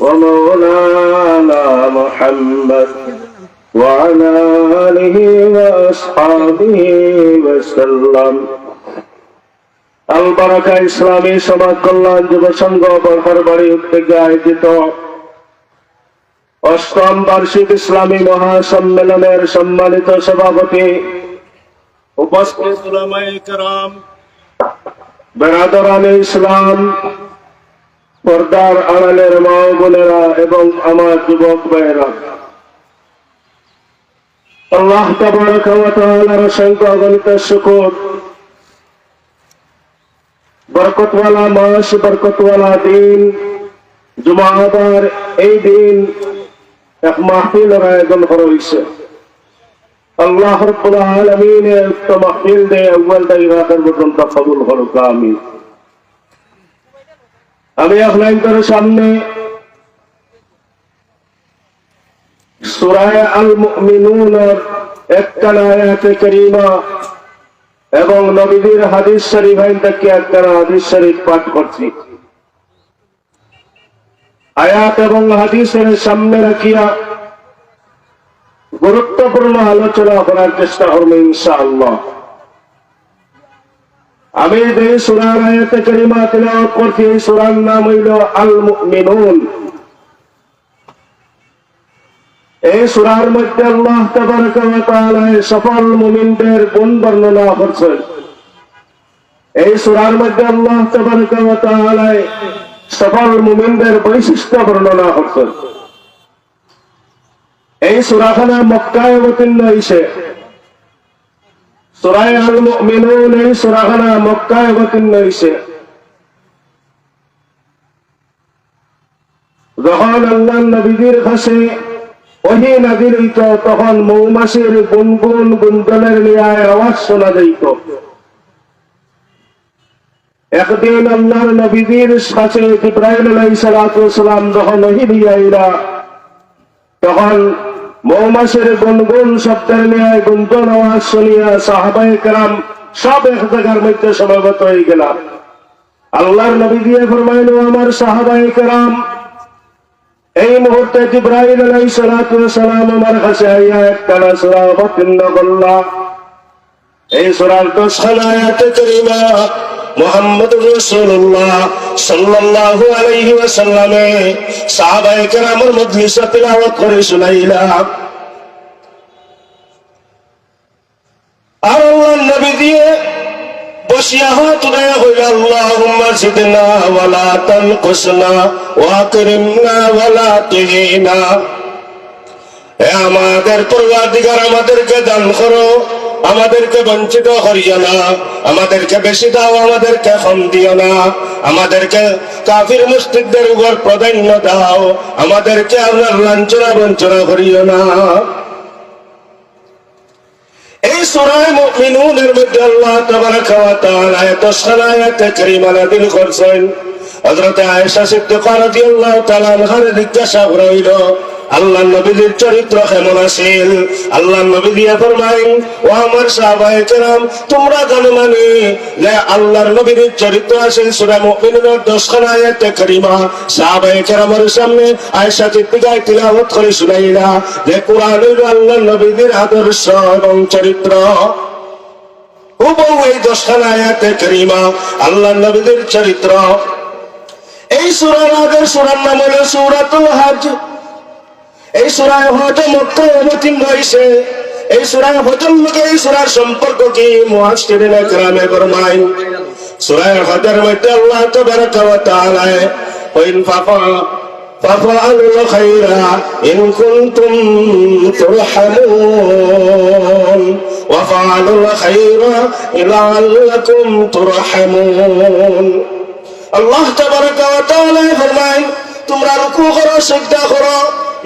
ومولانا محمد وعلى آله وأصحابه وسلم। আলবারাকা ইসলামী সমাজ কল্যাণ যুব সংঘ বরহারবাড়ি উদ্যোগে আয়োজিত অষ্টম বার্ষিক ইসলামী মহাসম্মেলনের সম্মানিত সভাপতি, উপস্থিত উলামায়ে কেরাম, বেরাদরানে ইসলাম, পর্দার আড়ালের মা ও বোনেরা এবং আমার যুবক ভাইয়েরা, আল্লাহ তাবারাকা ওয়া তাআলার অসংখ্য অগণিত শুকর। বরকতওয়ালা মাস, বরকতওয়ালা দিন, জুমাবার এই দিন এক মাহফিলের আয়োজন করা হয়েছে। আল্লাহ রাব্বুল আলামিনের উক্ত মাহফিল দে আউয়াল থেকে আখির পর্যন্ত কবুল করুক, আমিন। আমি আপনাদের সামনে সূরা আল মুমিনুনের একটা আয়াতে কারীমা এবং নবীর হাদিস শরীফ থেকে একটা হাদিস শরীফ পাঠ করছি। আয়াত এবং হাদিসের সামনে রাখিয়া গুরুত্বপূর্ণ আলোচনা করার চেষ্টা করব ইনশাআল্লাহ। আমি যে সূরার আয়াতে কারীমা তেলাওয়াত করছি, এই সূরার নাম হইল আল মুমিনুন। এই সূরার মধ্যে আল্লাহ তাবারাকা ওয়া তাআলা সফল মুমিনদের গুণ বর্ণনা করেছেন। এই সূরার মধ্যে আল্লাহ তাবারাকা ওয়া তাআলা সফল মুমিনদের বৈশিষ্ট্য বর্ণনা করেছেন। এই সূরাখানা মক্কায় অবতীর্ণ হয়েছে। সূরা আল মুমিনুন এই সূরাখানা মক্কায় অবতীর্ণ হয়েছে। যখন আল্লাহর নবীর কাছে ওহী নাযিল হইত, তখন মৌমাছির গুনগুন গুঞ্জনের ন্যায় আওয়াজ শোনা যাইত। একদিন আল্লাহর নবীর কাছে জিবরাইল আলাইহিস সালাতু ওয়াস সালাম যখন ওহী নিয়ে আইলা, তখন মৌমাছির গুনগুন শব্দের ন্যায় গুঞ্জন আওয়াজ শুনিয়া সাহাবায়ে কেরাম সব এক জায়গার মধ্যে সমবেত হয়ে গেল। আল্লাহর নবী দিয়ে ফরমাইল, আমার সাহাবায়ে কেরাম, এই মুহূর্তে জিবরাইল আলাইহিস সালাতু ওয়াস সালাম আমার কাছে আইয়া একটা সূরা অবতীর্ণ করলা। এই সূরার 10 আয়াতে কারীমা মুহাম্মদুর রাসূলুল্লাহ সাল্লাল্লাহু আলাইহি ওয়াসাল্লামে সাহাবায়ে কেরামের মজলিসে তিলাওয়াত করে শুনাইলা। আর আল্লাহর নবী দিয়ে বসিয়া হাত উঠাইয়া কইল, আল্লাহুম্মা জিদনা ওয়া লা তানকুসনা ওয়া আকরিমনা ওয়া লা তুহিনা। হে আমাদের পরওয়ারদিগার, আমাদেরকে দান করো, আমাদেরকে বঞ্চিত করিও না, আমাদেরকে বেশি দাও, আমাদেরকে কম দিও না, আমাদেরকে কাফির মুশরিকদের উপর প্রাধান্য দাও, আমাদেরকে আপনার লাঞ্ছনা বঞ্চনা করিও না। এই সূরা মুমিনুনের মধ্যে আল্লাহ তাবারাকা ওয়া তাআলা 10 আয়াতে কারীমা নাযিল করেছেন। হযরত আয়েশা সিদ্দিকা রাদিয়াল্লাহু তাআলা আনহার জিজ্ঞাসা করা হইল, আল্লাহর নবীর চরিত্র কেমন আছিল? আল্লাহর নবী দিয়ে ফরমাইন, ও আমার সাহাবায়ে কেরাম, তোমরা জানো মানে যে আল্লাহর নবীর চরিত্র আছে সূরা মুমিনুনের 10 আয়াতে কারীমা সাহাবায়ে কেরামের সামনে আয়েশা সিদ্দিকা তিলাওয়াত করে শুনাইলা যে কুরআন হইল আল্লাহর নবীর আদর্শ এবং চরিত্র। হুবহু এই 10 আয়াতে কারীমা আল্লাহর নবীর চরিত্র। এই সূরার আগের সূরার নাম হলো সূরাতুল হজ। এই সূরা হজ মক্কায় অবতীর্ণ হয়েছে। এই সূরা হজের লগে এই সূরার সম্পর্ক কি? মুফাসসিরিনে কেরামে ফরমায়, সূরা হজের মধ্যে আল্লাহ তাবারাকা ওয়া তাআলা ওয়াইন ফাফআলুল খায়রা ইন কুনতুম তুরহামুন ওয়া ফাআলুল খায়রা লাআল্লাকুম তুরহামুন। আল্লাহ তাবারাকা ওয়া তাআলা ফরমায়, তোমরা রুকু করো, সিজদা করো,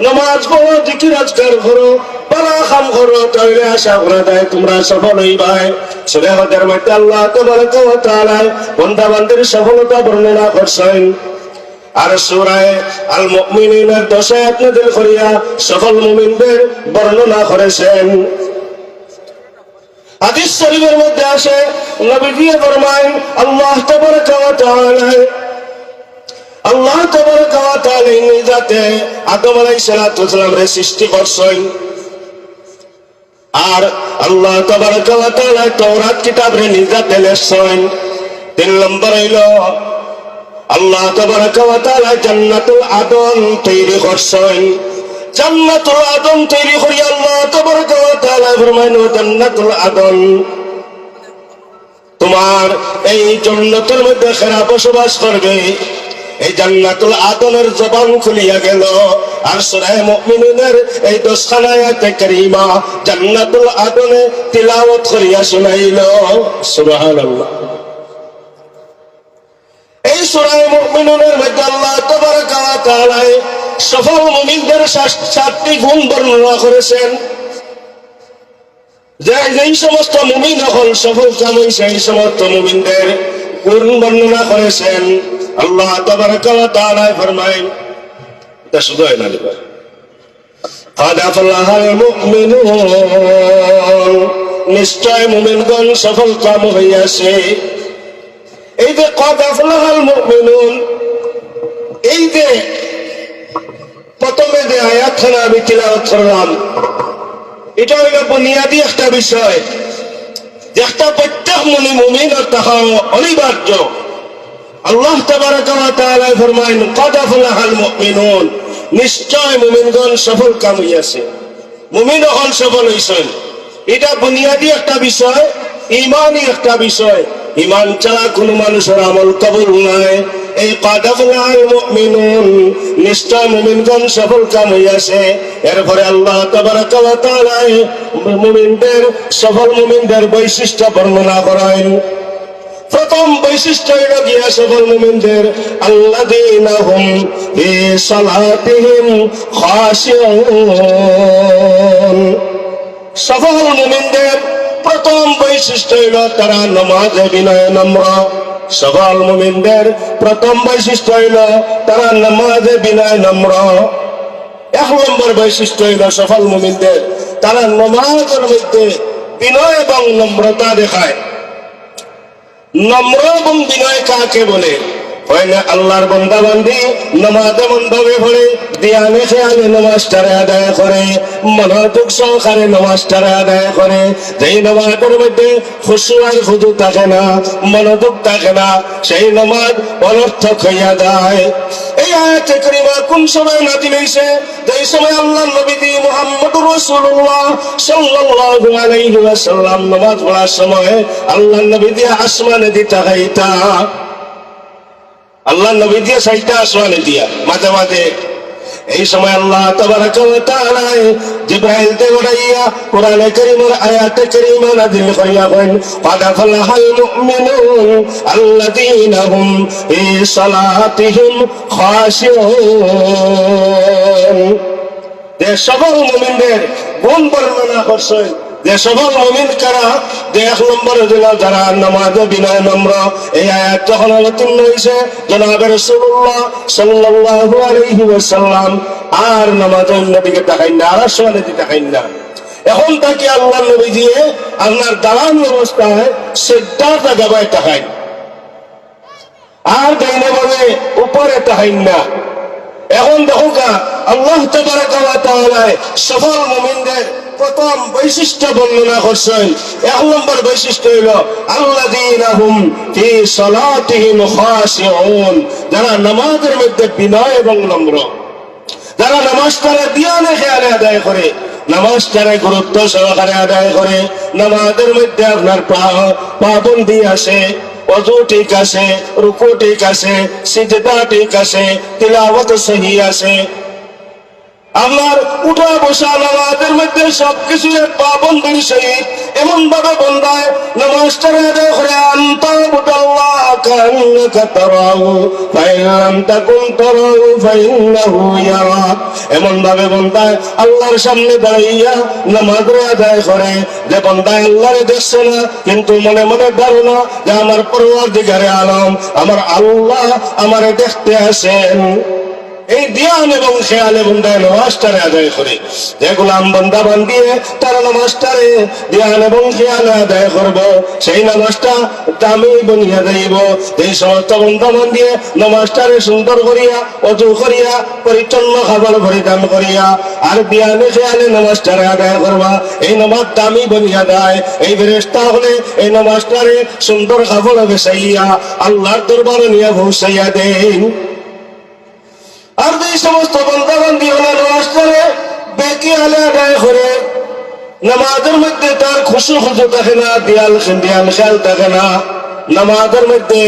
নামাজ পড়ো, জিকির আজকার করো, পালা খাম করো, তাহলে আশা করা যায় তোমরা সফল হইবাই। সূরা হজের মধ্যে আল্লাহ তাবারাকা ওয়া তাআলা বান্দাবান্দির সফলতা বর্ণনা করছেন। আর সূরা আল মুমিনুনের 10 আয়াত নাযিল করিয়া সফল মুমিনদের বর্ণনা করেছেন। হাদিস শরীফের মধ্যে আসে, নবী দিয়ে ফরমায়, আল্লাহ তাবারাকা ওয়া তাআলা নিজাতে আদম আলাইহিস সালামের সৃষ্টি করছেন। আর আল্লাহ তাবারাকা ওয়া তাআলা তাওরাত কিতাবে নিজাতে লেখছেন। 3 নম্বর হইল আল্লাহ তাবারাকা ওয়া তাআলা জান্নাতুল আদন তৈরি করছেন। জান্নাতুল আদন তৈরি করি আল্লাহ তাবারাকা ওয়া তাআলা ফরমাইল জান্নাতুল আদন, তোমার এই জান্নাতের মধ্যে খেরা বসবাস করবে। এই জান্নাতুল আদনের জবান খুলিয়া গেল। আর সূরা মুমিনুনের এই 10খানা আয়াতে কারীমা জান্নাতুল আদনে তিলাওয়াত করিয়া শোনাইল। সুবহানাল্লাহ। এই সূরা মুমিনুনের মধ্যে আল্লাহ তাবারাকা ওয়া তাআলা সফল মুমিনদের 7টি গুণ বর্ণনা করেছেন। যেই সমস্ত মুমিন হল সফল কাম সেই সমস্ত মুমিনদের গুণ বর্ণনা করেছেন। আল্লাহ তাবারাকা ওয়া তাআলা ফরমায়, এটা শুধু হয় না, قد أفلح المؤمنون, নিশ্চয় মুমিনগণ সফল কাম হইয়াছে। এই যে قد أفلح المؤمنون, এই যে প্রথমে যে আয়াতখানা আমি তিলাওয়াত করলাম, এটা হইল বুনিয়াদী একটা বিষয়, যে একটা প্রত্যেক মুমিনের তাহা অনিবার্য। আল্লাহ তাবারাকা ওয়া তাআলা ফরমায়েন قد أفلح المؤمنون, নিশ্চয় মুমিনগণ সফল কাম হইয়াছে, মুমিন হল সফল হইছেন। এটা বুনিয়াদী একটা বিষয়, ঈমানি একটা বিষয়। ঈমান ছাড়া কোন মানুষের আমল কবুল নয়। এই قد أفلح المؤمنون, নিশ্চয় মুমিনগণ সফল কাম হইয়াছে। এরপরে আল্লাহ তাবারাকা ওয়া তাআলা মুমিনদের সফল মুমিনদের বৈশিষ্ট্য বর্ণনা করেন। প্রথম বৈশিষ্ট্য হইল গিয়া সফল মুমিনদের আল্লাযীনা হুম ফি সালাতিহিম খাশিউন। সফল মুমিনদের প্রথম বৈশিষ্ট্য হইল তারা নামাজে বিনয় নম্র। সফল মুমিনদের প্রথম বৈশিষ্ট্য হইল তারা নামাজে বিনয় নম্র। 1 নম্বর বৈশিষ্ট্য হইল সফল মুমিনদের তারা নামাজের মধ্যে বিনয় এবং নম্রতা দেখায়। নম্র এবং বিনয় কাকে বলে? হয় না আল্লাহর বান্দা বান্দি নামাজ এমন ভাবে পড়ে, ধ্যানে খেয়ালে নামাজটারে আদায় করে, মনোযোগ সহকারে নামাজটারে আদায় করে। যেই নামাজের মধ্যে খুশু আর খুদু থাকে না, মনোযোগ থাকে না, সেই নামাজ অনর্থক হইয়া যায়। এই আয়াতে কারিমা কোন সময় নাযিল হইছে? যেই সময় আল্লাহর নবী মুহাম্মদুর রাসূলুল্লাহ সাল্লাল্লাহু আলাইহি ওয়াসাল্লাম নামাজ পড়ার সময় আল্লাহর নবী আসমানে দিতা গাইতা, আল্লাহ নবী দিয়ে সাইটা আসমানে দিয়া মাঝে মাঝে। এই সময় আল্লাহ তাবারাকা ওয়া তাআলা জিবরাইল তে উড়াইয়া কোরআনে কারীমের আয়াতে কারীমা নাযিল করিয়া বলেন قد أفلح المؤمنون الذين هم في صلاتهم خاشعون। যে সফল মুমিনদের গুণ বর্ণনা করছেন। যে সফল মুমিন কারা? যে 1 নম্বরে দিল যারা নামাজে বিনয় নম্র। এই আয়াত যখন অবতীর্ণ হয়েছে জনাবে রাসূলুল্লাহ সাল্লাল্লাহু আলাইহি ওয়াসাল্লাম আর নামাজের নবীকে দেখাইন না, আর আসমানে দেখাইন না। এখন তাকে আল্লাহ নবী দিয়ে আপনার দাঁড়ানো অবস্থায় সিজদাটা গাবায় দেখাইন, আর ডাইনে বামে উপরে দেখাইন না। এখন দেখো আল্লাহ তাবারাকা ওয়া তাআলা সফল মুমিনদের প্রথম বৈশিষ্ট্য বর্ণনা করছেন। 1 নম্বর বৈশিষ্ট্য হইল আল্লাযীনা হুম ফি সালাতিহিম খাশিউন, যারা নামাজের মধ্যে বিনয় এবং নম্র, যারা নামাজটারে ধ্যানে খেয়ালে আদায় করে, নামাজটারে গুরুত্ব সহকারে আদায় করে, নামাজের মধ্যে আপনার পাবন্দি আছে, ওযু ঠিক আছে, রুকু ঠিক আছে, সিজদা ঠিক আছে, তিলাওয়াত সহি আছে, আপনার উঠা বসা নামাজের মধ্যে সবকিছু পাবন্দির সহিত এমন ভাবে বন্দায় নামাজটারে আদায় করে আনতাবুদাল্লাহ কান্নাকা তারাহু ফাইন লাম তাকুন তারাহু ফাইন্নাহু ইয়ারাক। এমন ভাবে বন্দায় আল্লাহর সামনে দাঁড়াইয়া নামাজের আদায় করে যে বন্দায় আল্লাহরে দেখছে না, কিন্তু মনে মনে ধারণা যে আমার পরওয়ারদিগারে আলম, আমার আল্লাহ আমারে দেখতে আসেন। এই ধ্যান এবং খেয়ালে বন্দায় নামাজটারে আদায় করে। যে গোলাম বন্দা বান্দিয়ে তারা নামাজটারে ধ্যান এবং খেয়ালে আদায় করব, সেই নামাজটা দামি বনিয়া যাইব। এই সমস্ত বন্দা বান্দিয়ে নামাজটারে সুন্দর করিয়া অজু করিয়া পরিচ্ছন্ন খাবার পরিধান করিয়া আর ধ্যানে খেয়ালে নামাজটারে আদায় করবা, এই নামাজ দামি বনিয়া দেয়। এই ফেরেশতা হলে এই নামাজটারে সুন্দর খাবার বেসাইয়া আল্লাহর দরবারে নিয়ে পৌঁছাইয়া দেন। আর যে সমস্ত বান্দা বান্দি হলে নামাজটারে বেকিয়ালে আদায় করে, নামাজের মধ্যে তার খুশু থাকে না, ধ্যান খেয়াল থাকে না, নামাজের মধ্যে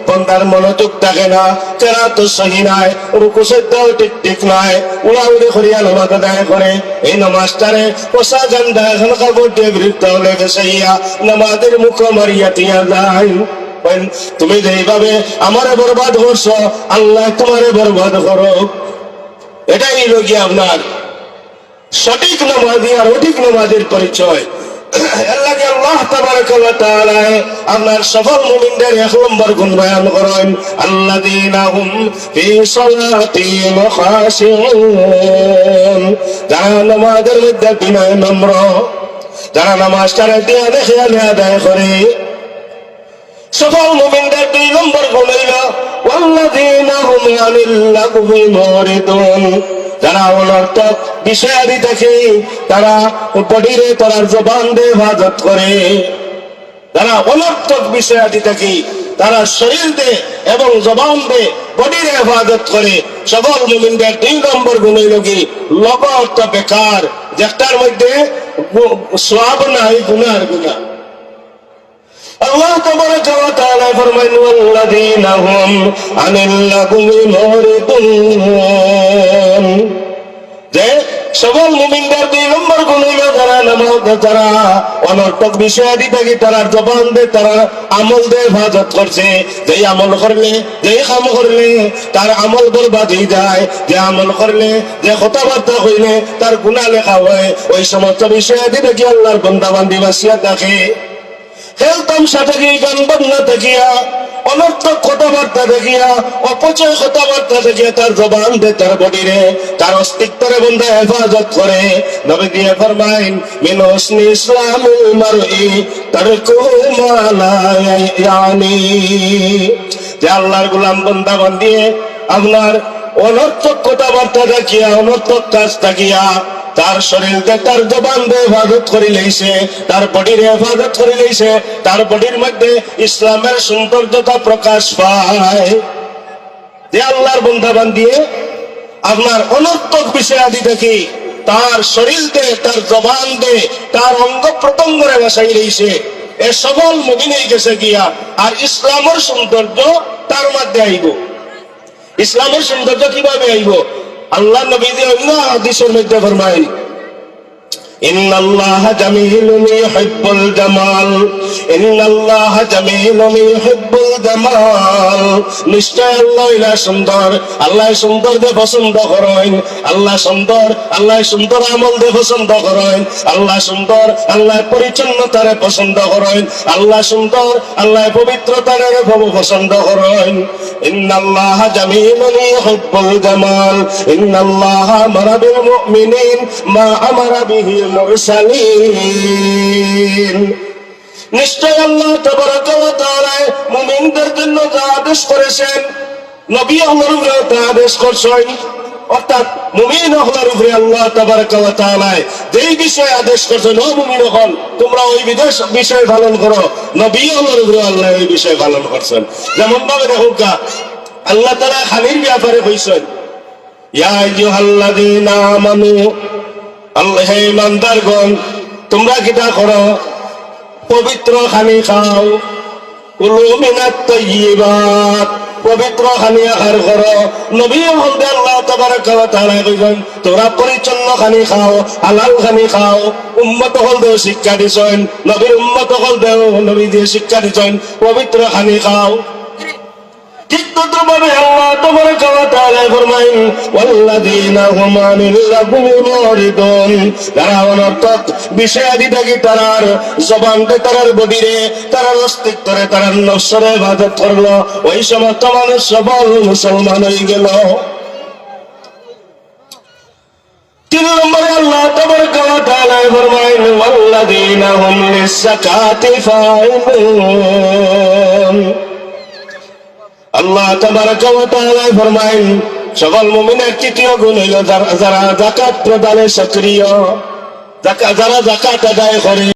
বন্দার মনোযোগ থাকে না, কেরাত সহি নাই, রুকু সিজদাও ঠিক নাই, উড়াউড়ি করিয়া নামাজ আদায় করে। এই নামাজটারে পোশাক গান্দা এখন কাপড় দিয়ে বিরুদ্ধ হলে বেসাইয়া নামাজের মুখ মারিয়া দিয়া যায়। তুমি যেইভাবে আমারে বরবাদ করছো, আল্লাহ তোমারে বরবাদ করো। এটাই হইল কি আপনার সঠিক নামাজি আর অধিক নামাজের পরিচয়। আল্লাহ তাবারাকা ওয়া তাআলা আপনার সফল মুমিনদের এক নম্বর গুণ বয়ান করেন, আল্লাযীনা হুম ফি সালাতিহিম খাশিউন, যারা নামাজের মধ্যে বিনয় নম্র, যারা নামাজটারে ধ্যানে খেয়ালে আদায় করে। সফল মুমিনদের দুই নম্বর গুণ হইল ওয়াল্লাযীনা হুম আনিল লাগবি মুরিদুন, যারা অনর্থক বিষয়াদি দেখে তারা বডিরে তার জবান দিয়ে হেফাজত করে। যারা অনর্থক বিষয়াদি দেখে তারা শরীর দিয়ে এবং জবান দিয়ে বডির হেফাজত করে। সফল মুমিনদের দুই নম্বর গুণ হইল কি লগত বেকার, যেটার মধ্যে সওয়াব নাই, গুনার গুনাহ। আল্লাহ তাবারাকা ওয়া তাআলা ফরমায় ওয়াল্লাযীনা হুম আনিল লাগবি মুরিদুন, যে সফল মুমিনদের দুই নম্বর গুণ হইল যারা নামাজ, যারা অনর্থক বিষয়াদি থেকে তারা জবান দিয়ে তারা আমল দিয়ে হেফাজত করছে। যেই আমল করলে, যেই কাম করলে তার আমল বরবাদ হয়ে যায়, যে আমল করলে, যে কথাবার্তা হইলে তার গুনাহ লেখা হয়, ওই সমস্ত বিষয়াদি দেখি আল্লাহর বান্দা বান্দি বাসিয়া দেখে। খেলতামশা দেখিয়া, গান বাজনা দেখিয়া, অনর্থক কথাবার্তা দেখিয়া, অপচয় কথাবার্তা দেখিয়া তার জবান দে তার বডিরে তার অস্তিত্বের বন্ধে হেফাজত করে। নবী দিয়ে ফরমাইন মিন হুসনি ইসলামিল মারই তারকুহু মা লা ইয়ানি, যে আল্লাহর গোলাম বান্দা বান্দি আপনার অনর্থক কথাবার্তা দেখিয়া, অনর্থক কাজ দেখিয়া তার শরীরকে তার জবান দিয়ে হেফাজত করে লইছে, তার বডির হেফাজত করে লইছে, তার বডির মধ্যে ইসলামের সৌন্দর্যতা প্রকাশ পায়। যে আল্লাহর বান্দা বান্দি আপনার অনর্থক বিষয়াদি দেখি তার শরীর দিয়ে, তার জবান দিয়ে, তার অঙ্গ প্রত্যঙ্গরে বসাই রইছে, এ সবল মুমিনই গেছে গিয়া। আর ইসলামের সৌন্দর্য তার মধ্যে আইব। ইসলামের সৌন্দর্য কিভাবে আইব? আল্লাহ নবী অন্য হাদিসের মধ্যে ফরমায় ইন্নাল্লাহা জামিলুন ইউহিব্বুল জামাল, ইন্নাল্লাহা জামিলুন ইউহিব্বুল জামাল, নিশ্চয় আল্লাহ ইলা সুন্দর, আল্লাহ সুন্দর দে পছন্দ করেন। আল্লাহ সুন্দর, আল্লাহ সুন্দর আমল দে পছন্দ করেন। আল্লাহ সুন্দর, আল্লাহ পরিচ্ছন্নতারে পছন্দ করেন। আল্লাহ সুন্দর, আল্লাহ পবিত্রতারে পছন্দ করেন। ইন্নাল্লাহা জামিলুন ইউহিব্বুল জামাল, ইন্নাল্লাহা আমারা বিল মুমিনিন মা আমারা বিহি মুরসালিন, নিশ্চয় আল্লাহ তাবারাকা ওয়া তাআলা মুমিনদের জন্য যা আদেশ করেছেন, নবী আল্লাহর উপরে তা আদেশ করছেন। অর্থাৎ মুমিন হওয়ার উপরে আল্লাহ তাবারাকা ওয়া তাআলা যেই বিষয় আদেশ করছেন, ও মুমিন হল তোমরা ওই বিষয় পালন করো, নবী আল্লাহর উপরে আল্লাহ ওই বিষয় পালন করছেন। যেমন ভাবে দেখুন আল্লাহ তাআলা খানির ব্যাপারে কইছেন, ইয়া আইয়ুহাল্লাযীনা আমানু, আল্লাহ হে ইমানদারগণ তোমরা কিটা করো, পবিত্র খানি খাও, কুলু মিনাত তাইয়্যিবাত, পবিত্র খানি আহার করো। নবী বলতে আল্লাহ তাবারাকা ওয়া তাআলা কইছেন তোমরা পরিচ্ছন্ন খানি খাও, হালাল খানি খাও। উম্মত হল দেও শিক্ষা দিছেন, নবীর উম্মত হল দেও নবী দিয়ে শিক্ষা দিছেন পবিত্র খানি খাও। ঠিক তদ্রুপভাবে আল্লাহ তাবারাকা ওয়া তাআলা ফরমায়েন ওয়াল্লাযীনা হুম আনিল লাগবি মুরিদুন, যারা অনর্থক বিষয়াদি থেকে তারার জবানকে, তারার বডিরে, তারার অস্তিত্বরে, তারার নফসরে ইবাদত করলো, ওই সমস্ত মানুষ সফল মুসলমান হয়ে গেল। ফরমাইন ওয়াল্লাযীনা হুম লিয-যাকাতি ফাঈলুন। আল্লাহ তাবারাকা ওয়া তাআলা ফরমাইন সকল মুমিনের তৃতীয় গুণ হইল যারা যাকাত প্রদানে সক্রিয়, যারা যাকাত আদায় করে।